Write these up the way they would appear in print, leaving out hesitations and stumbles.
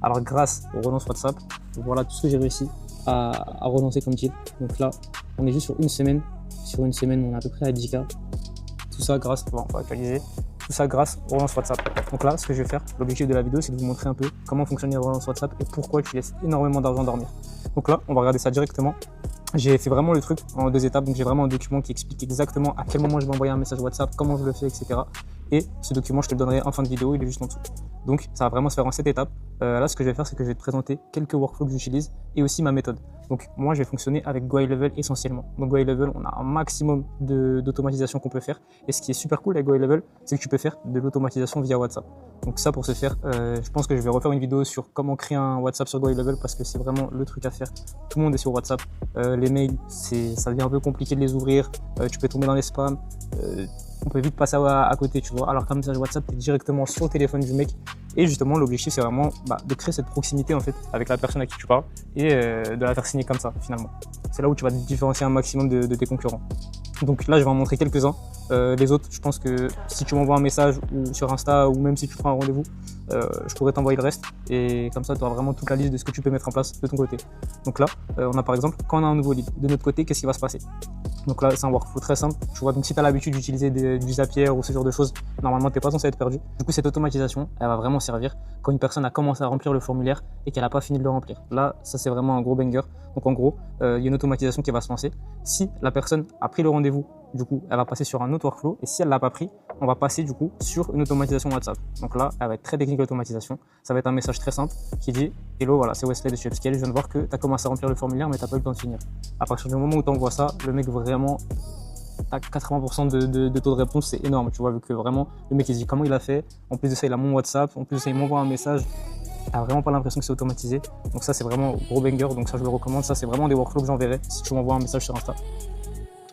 Alors grâce aux relances WhatsApp, voilà tout ce que j'ai réussi à relancer comme deal. Donc là, on est juste sur une semaine. Sur une semaine, on est à peu près à 10K. Tout ça grâce, bon, on va actualiser. Tout ça grâce aux relances WhatsApp. Donc là, ce que je vais faire, l'objectif de la vidéo, c'est de vous montrer un peu comment fonctionnent les relances WhatsApp et pourquoi tu laisses énormément d'argent dormir. Donc là, on va regarder ça directement. J'ai fait vraiment le truc en 2 étapes, donc j'ai vraiment un document qui explique exactement à quel moment je vais envoyer un message WhatsApp, comment je le fais, etc. Et ce document, je te le donnerai en fin de vidéo, il est juste en dessous. Donc ça va vraiment se faire en 7 étapes. Là, ce que je vais faire, c'est que je vais te présenter quelques workflows que j'utilise et aussi ma méthode. Donc moi, je vais fonctionner avec GoHighLevel essentiellement. Donc GoHighLevel, on a un maximum d'automatisation qu'on peut faire. Et ce qui est super cool avec GoHighLevel, c'est que tu peux faire de l'automatisation via WhatsApp. Donc ça, pour ce faire, je pense que je vais refaire une vidéo sur comment créer un WhatsApp sur GoHighLevel parce que c'est vraiment le truc à faire. Tout le monde est sur WhatsApp. Les mails, ça devient un peu compliqué de les ouvrir. Tu peux tomber dans les spams. On peut vite passer à côté, tu vois. Alors qu'un message WhatsApp, tu es directement sur le téléphone du mec. Et justement, l'objectif, c'est vraiment de créer cette proximité en fait avec la personne à qui tu parles et de la faire signer comme ça, finalement. C'est là où tu vas te différencier un maximum de tes concurrents. Donc là, je vais en montrer quelques-uns. Les autres, je pense que si tu m'envoies un message ou sur Insta ou même si tu prends un rendez-vous, je pourrais t'envoyer le reste. Et comme ça, tu auras vraiment toute la liste de ce que tu peux mettre en place de ton côté. Donc là, on a par exemple, quand on a un nouveau lead, de notre côté, qu'est-ce qui va se passer? Donc là, c'est un workflow très simple. Tu vois, donc si tu as l'habitude d'utiliser du Zapier ou ce genre de choses, normalement, tu n'es pas censé être perdu. Du coup, cette automatisation, elle va vraiment servir quand une personne a commencé à remplir le formulaire et qu'elle n'a pas fini de le remplir. Là, ça, c'est vraiment un gros banger. Donc en gros, il y a une automatisation qui va se lancer. Si la personne a pris le rendez-vous, du coup, elle va passer sur un autre workflow. Et si elle ne l'a pas pris, on va passer du coup sur une automatisation WhatsApp. Donc là, elle va être très technique l'automatisation. Ça va être un message très simple qui dit « Hello, voilà, c'est Wesley de chez Upscale. Je viens de voir que tu as commencé à remplir le formulaire, mais tu n'as pas eu le temps de finir. » À partir du moment où tu envoies ça, le mec vraiment, t'as 80% de taux de réponse, c'est énorme. Tu vois, vu que vraiment, le mec il se dit comment il a fait. En plus de ça, il a mon WhatsApp. En plus de ça, il m'envoie un message. T'as vraiment pas l'impression que c'est automatisé. Donc ça, c'est vraiment gros banger. Donc ça, je le recommande. Ça, c'est vraiment des workflows que j'enverrai si tu m'envoies un message sur Insta.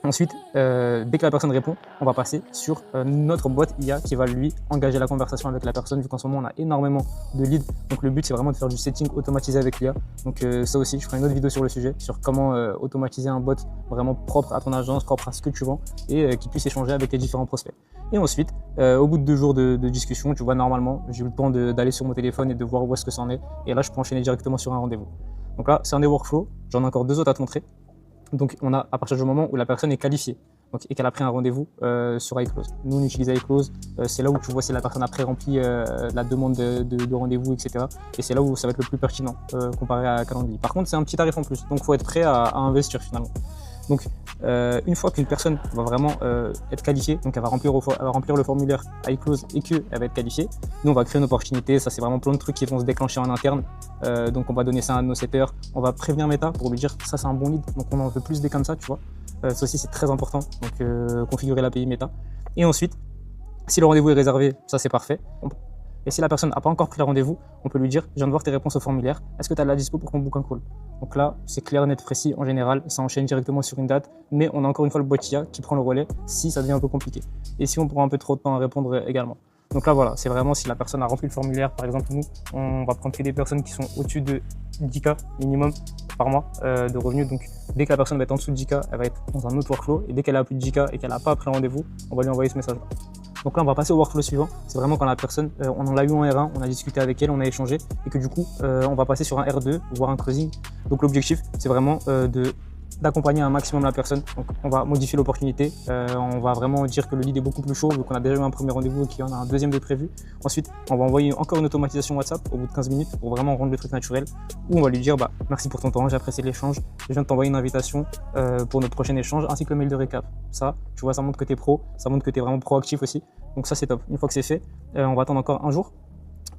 Ensuite, dès que la personne répond, on va passer sur notre boîte IA qui va lui engager la conversation avec la personne, vu qu'en ce moment on a énormément de leads. Donc le but c'est vraiment de faire du setting automatisé avec l'IA. Donc ça aussi, je ferai une autre vidéo sur le sujet, sur comment automatiser un bot vraiment propre à ton agence, propre à ce que tu vends et qui puisse échanger avec les différents prospects. Et ensuite, au bout de 2 jours de discussion, tu vois, normalement, j'ai eu le temps d'aller sur mon téléphone et de voir où est-ce que ça en est. Et là, je peux enchaîner directement sur un rendez-vous. Donc là, c'est un des workflows. J'en ai encore 2 autres à te montrer. Donc, on a à partir du moment où la personne est qualifiée et qu'elle a pris un rendez-vous sur iClose. Nous, on utilise iClose. C'est là où tu vois si la personne a pré-rempli la demande de rendez-vous, etc. Et c'est là où ça va être le plus pertinent comparé à Calendly. Par contre, c'est un petit tarif en plus. Donc, il faut être prêt à investir finalement. Donc, une fois qu'une personne va vraiment être qualifiée, donc elle va remplir le formulaire iClose et qu'elle va être qualifiée, nous on va créer une opportunité. Ça, c'est vraiment plein de trucs qui vont se déclencher en interne. Donc, on va donner ça à nos setters. On va prévenir Meta pour lui dire ça, c'est un bon lead. Donc, on en veut plus des comme ça, tu vois. Ça aussi, c'est très important. Donc, configurer l'API Meta. Et ensuite, si le rendez-vous est réservé, ça c'est parfait. Et si la personne n'a pas encore pris le rendez-vous, on peut lui dire « Je viens de voir tes réponses au formulaire, est-ce que tu as de la dispo pour qu'on book un call ?» Donc là, c'est clair, net, précis. En général, ça enchaîne directement sur une date, mais on a encore une fois le bot IA qui prend le relais si ça devient un peu compliqué. Et si on prend un peu trop de temps à répondre également. Donc là, voilà, c'est vraiment si la personne a rempli le formulaire. Par exemple, nous, on va prendre que des personnes qui sont au-dessus de 10K minimum par mois de revenus. Donc, dès que la personne va être en dessous de 10K, elle va être dans un autre workflow. Et dès qu'elle a plus de 10K et qu'elle n'a pas pris le rendez-vous, on va lui envoyer ce message-là. Donc là, on va passer au workflow suivant. C'est vraiment quand la personne, on en l'a eu en R1, on a discuté avec elle, on a échangé et que du coup, on va passer sur un R2, voire un closing. Donc l'objectif, c'est vraiment d'accompagner un maximum la personne. Donc on va modifier l'opportunité. On va vraiment dire que le lead est beaucoup plus chaud, vu qu'on a déjà eu un premier rendez-vous et qu'il y en a un deuxième de prévu. Ensuite, on va envoyer encore une automatisation WhatsApp au bout de 15 minutes pour vraiment rendre le truc naturel. Où on va lui dire merci pour ton temps, j'ai apprécié l'échange. Je viens de t'envoyer une invitation pour notre prochain échange ainsi que le mail de récap. Ça, tu vois, ça montre que tu es pro, ça montre que tu es vraiment proactif aussi. Donc ça, c'est top. Une fois que c'est fait, on va attendre encore un jour.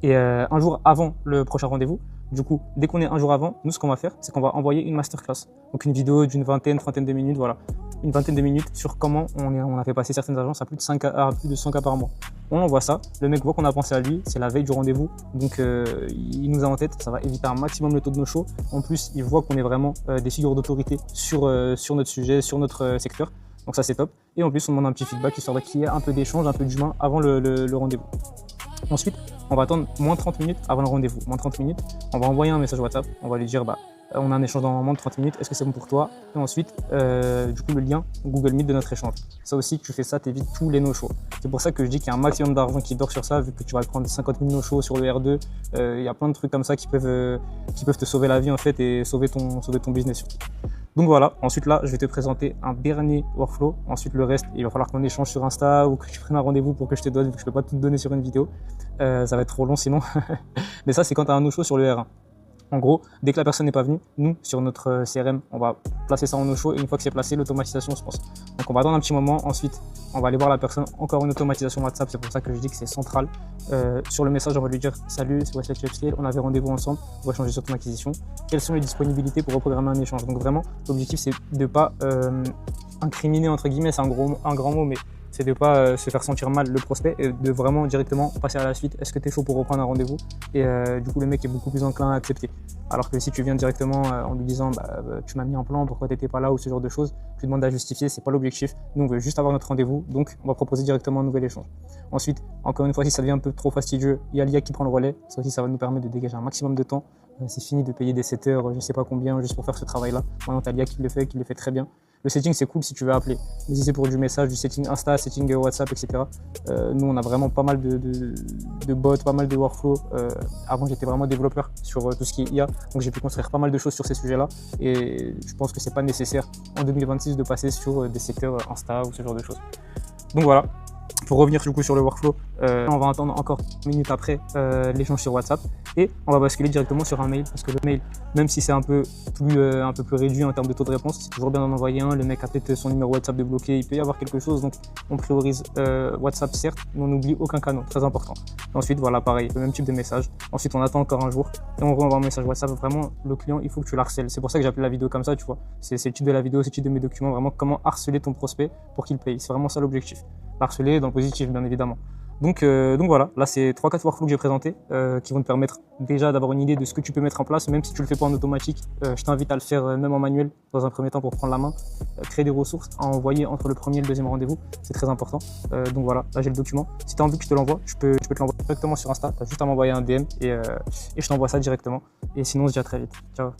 Et un jour avant le prochain rendez-vous, du coup, dès qu'on est un jour avant, nous, ce qu'on va faire, c'est qu'on va envoyer une masterclass. Donc une vidéo d'une trentaine de minutes, voilà. Une vingtaine de minutes sur comment on a fait passer certaines agences à plus de 100K par mois. On envoie ça, le mec voit qu'on a pensé à lui, c'est la veille du rendez-vous, donc il nous a en tête, ça va éviter un maximum le taux de no show. En plus, il voit qu'on est vraiment des figures d'autorité sur notre sujet, sur notre secteur. Donc ça, c'est top. Et en plus, on demande un petit feedback histoire qu'il y ait un peu d'échange, un peu d'humain avant le rendez-vous. Ensuite, on va attendre moins 30 minutes avant le rendez-vous. Moins 30 minutes, on va envoyer un message WhatsApp. On va lui dire on a un échange dans un moment de 30 minutes, est-ce que c'est bon pour toi? Et ensuite, du coup, le lien Google Meet de notre échange. Ça aussi, tu fais ça, t'évites tous les no-shows. C'est pour ça que je dis qu'il y a un maximum d'argent qui dort sur ça, vu que tu vas prendre 50 000 no-shows sur le R2. Il y a plein de trucs comme ça qui peuvent te sauver la vie en fait et sauver ton business surtout. Donc voilà, ensuite là, je vais te présenter un dernier workflow. Ensuite, le reste, il va falloir qu'on échange sur Insta ou que tu prennes un rendez-vous pour que je te donne, vu que je peux pas tout te donner sur une vidéo. Ça va être trop long sinon. Mais ça, c'est quand tu as un no-show sur le R1. En gros, dès que la personne n'est pas venue, nous, sur notre CRM, on va placer ça en no-show et une fois que c'est placé, l'automatisation se passe. Donc on va attendre un petit moment, ensuite on va aller voir la personne, encore une automatisation WhatsApp, c'est pour ça que je dis que c'est central. Sur le message, on va lui dire « Salut, c'est Wesley Upscale, on avait rendez-vous ensemble, on va changer sur ton acquisition. Quelles sont les disponibilités pour reprogrammer un échange ?» Donc vraiment, l'objectif c'est de ne pas incriminer, entre guillemets, c'est un grand mot, mais c'est de ne pas se faire sentir mal le prospect et de vraiment directement passer à la suite. Est-ce que tu es chaud pour reprendre un rendez-vous? Et du coup, le mec est beaucoup plus enclin à accepter. Alors que si tu viens directement en lui disant tu m'as mis un plan, pourquoi tu n'étais pas là ou ce genre de choses, tu demandes à justifier, c'est pas l'objectif. Nous, on veut juste avoir notre rendez-vous, donc on va proposer directement un nouvel échange. Ensuite, encore une fois, si ça devient un peu trop fastidieux, il y a l'IA qui prend le relais. Ça aussi, ça va nous permettre de dégager un maximum de temps. C'est fini de payer des setters, je sais pas combien, juste pour faire ce travail-là. Maintenant, tu as l'IA qui le fait très bien. Le setting, c'est cool si tu veux appeler. Mais si c'est pour du message, du setting Insta, setting WhatsApp, etc. Nous, on a vraiment pas mal de bots, pas mal de workflows. Avant, j'étais vraiment développeur sur tout ce qui est IA. Donc, j'ai pu construire pas mal de choses sur ces sujets-là. Et je pense que c'est pas nécessaire en 2026 de passer sur des secteurs Insta ou ce genre de choses. Donc voilà. Pour revenir du coup sur le workflow, on va attendre encore 1 minute après l'échange sur WhatsApp et on va basculer directement sur un mail parce que le mail, même si c'est un peu plus réduit en termes de taux de réponse, c'est toujours bien d'en envoyer un. Le mec a peut-être son numéro WhatsApp débloqué, il peut y avoir quelque chose, donc on priorise WhatsApp certes, mais on n'oublie aucun canal, très important. Ensuite voilà, pareil, le même type de message. Ensuite on attend encore un jour et on renvoie un message WhatsApp. Vraiment, le client, il faut que tu l'harcèles. C'est pour ça que j'appelle la vidéo comme ça, tu vois. C'est le titre de la vidéo, c'est le titre de mes documents, vraiment comment harceler ton prospect pour qu'il paye. C'est vraiment ça l'objectif. Harceler dans le positif, bien évidemment. Donc voilà, là c'est 3-4 workflows que j'ai présentés qui vont te permettre déjà d'avoir une idée de ce que tu peux mettre en place, même si tu le fais pas en automatique. Je t'invite à le faire même en manuel dans un premier temps pour prendre la main, créer des ressources à envoyer entre le premier et le deuxième rendez-vous, c'est très important. Donc voilà, là j'ai le document. Si tu as envie que je te l'envoie, je peux te l'envoyer directement sur Insta, tu as juste à m'envoyer un DM et je t'envoie ça directement. Et sinon on se dit à très vite. Ciao.